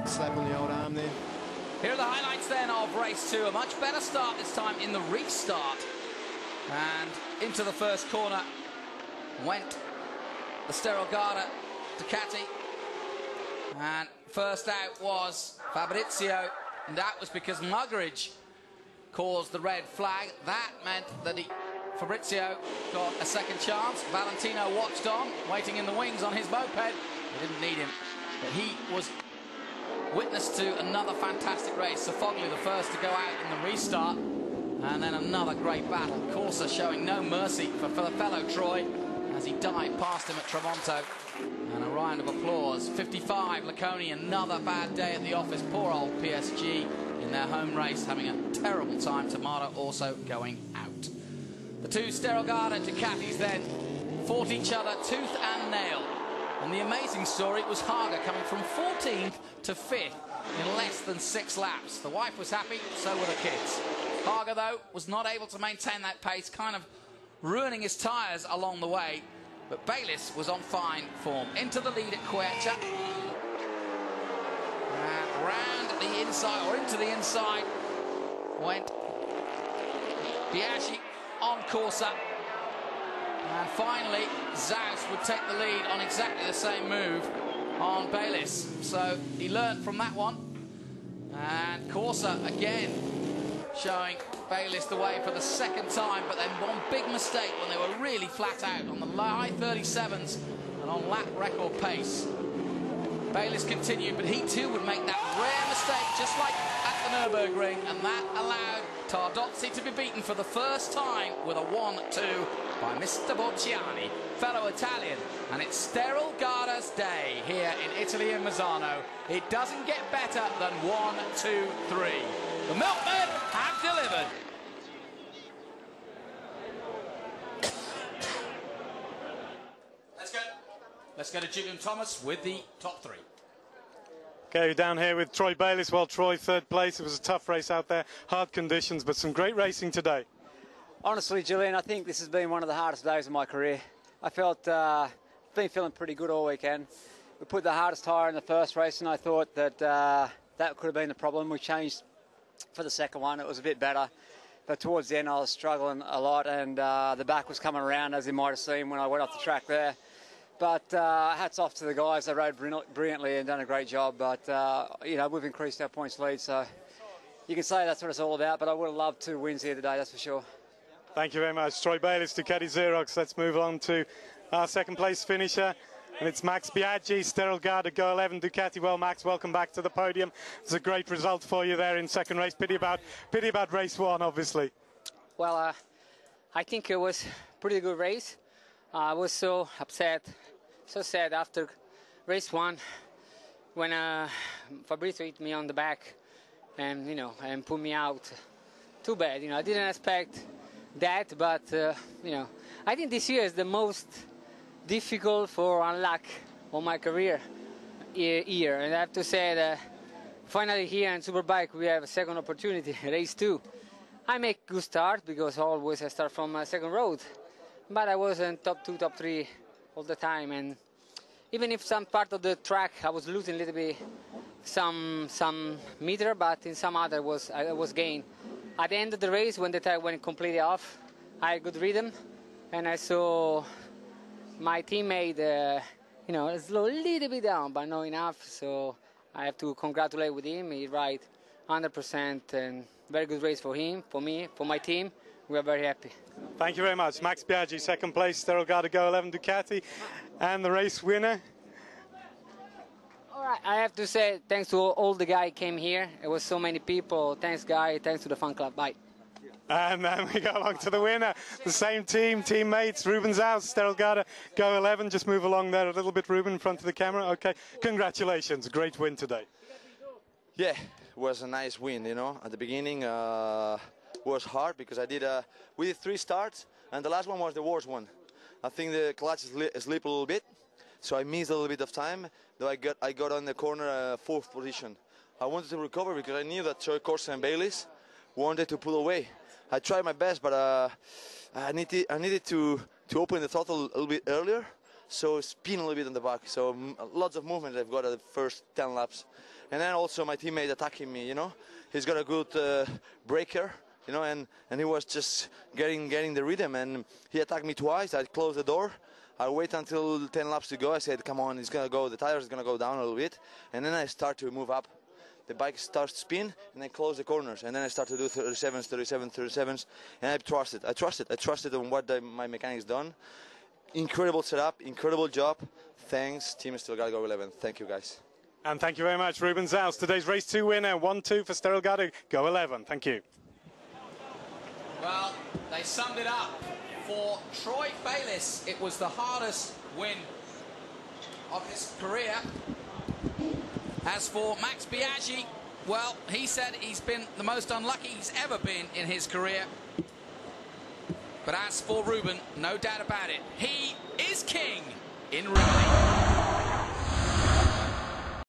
slap on the old arm there. Here are the highlights then of race 2. A much better start this time in the restart. And into the first corner went the Sterolgata Ducati. And first out was Fabrizio. And that was because Muggeridge caused the red flag. That meant that Fabrizio got a second chance. Valentino watched on, waiting in the wings on his moped. They didn't need him, but he was witness to another fantastic race. So Fogley the first to go out in the restart, and then another great battle. Corsa showing no mercy for the fellow Troy as he dived past him at Tramonto. And a round of applause. 55 Laconi, another bad day at the office. Poor old PSG in their home race, having a terrible time. Tamara also going out. The two Sterolgata Ducatis then fought each other tooth and nail. And the amazing story was Haga coming from 14th to 5th in less than 6 laps. The wife was happy, so were the kids. Haga, though, was not able to maintain that pace, kind of ruining his tyres along the way. But Bailyss was on fine form. Into the lead at Quercia. And round the inside, or into the inside, went Biaggi on Corsa. And finally, Xaus would take the lead on exactly the same move on Bailyss. So he learned from that one. And Corsa again showing Bailyss the way for the second time, but then one big mistake when they were really flat out on the high 37s and on lap record pace. Bailyss continued, but he too would make that rare mistake, just like at the Nürburgring, and that allowed Tardozzi to be beaten for the first time with a 1-2 by Mr. Bocciani, fellow Italian. And it's Sterolgata's day here in Italy in Misano. It doesn't get better than 1, 2, 3. The milkmen have delivered. Let's go to Julian Thomas with the top 3. Okay, down here with Troy Bailyss. Well, Troy, 3rd place. It was a tough race out there, hard conditions, but some great racing today. Honestly, Julian, I think this has been one of the hardest days of my career. I felt, been feeling pretty good all weekend. We put the hardest tyre in the first race, and I thought that that could have been the problem. We changed for the second one. It was a bit better. But towards the end, I was struggling a lot, and the back was coming around, as you might have seen when I went off the track there. But hats off to the guys. They rode brilliantly and done a great job. But, you know, we've increased our points lead, so you can say that's what it's all about. But I would have loved 2 wins here today, that's for sure. Thank you very much. Troy Bailyss, Ducati Xerox. Let's move on to our 2nd place finisher. And it's Max Biaggi, Sterolgata Go 11 Ducati. Well, Max, welcome back to the podium. It's a great result for you there in 2nd race. Pity about race 1, obviously. Well, I think it was a pretty good race. I was so upset, so sad after race 1 when Fabrizio hit me on the back and, you know, and put me out. Too bad, you know, I didn't expect that, but, you know, I think this year is the most difficult for unluck of my career year. And I have to say that finally here in Superbike we have a second opportunity, race 2. I make good start because always I start from a second road. But I wasn't top 2, top 3 all the time, and even if some part of the track I was losing a little bit some meter, but in some other I was gained. At the end of the race, when the tire went completely off, I had good rhythm, and I saw my teammate, you know, slow a little bit down, but not enough. So I have to congratulate with him. He ride 100%, and very good race for him, for me, for my team. We are very happy. Thank you very much. Max Biaggi, 2nd place, Sterolgata Go 11 Ducati, and the race winner. All right, I have to say thanks to all the guys came here. It was so many people. Thanks, Guy. Thanks to the fan club. Bye. And then we go along to the winner. The same teammates, Ruben Xaus, Sterolgata Go 11. Just move along there a little bit, Ruben, in front of the camera. Okay, congratulations. Great win today. Yeah, it was a nice win, you know. At the beginning, was hard because we did 3 starts, and the last one was the worst one. I think the clutch slipped a little bit, so I missed a little bit of time. Though I got on the corner 4th position. I wanted to recover because I knew that Troy Corsa and Bailyss wanted to pull away. I tried my best, but I needed to open the throttle a little bit earlier, so spin a little bit on the back. So lots of movement I've got at the first 10 laps. And then also my teammate attacking me, you know. He's got a good breaker, you know, and he was just getting the rhythm, and he attacked me twice. I closed the door. I wait until 10 laps to go. I said, come on, it's gonna go, the tires is gonna go down a little bit, and then I start to move up. The bike starts to spin, and I close the corners, and then I start to do 37s, 37s, and I trusted on what my mechanics done. Incredible setup, incredible job. Thanks, Team Sterelgata Go 11. Thank you, guys. And thank you very much, Ruben Xaus, today's race 2 winner, 1-2 for Sterelgata Go 11. Thank you. Well, they summed it up. For Troy Bayliss, it was the hardest win of his career. As for Max Biaggi, well, he said he's been the most unlucky he's ever been in his career. But as for Ruben, no doubt about it, he is king in Rimini.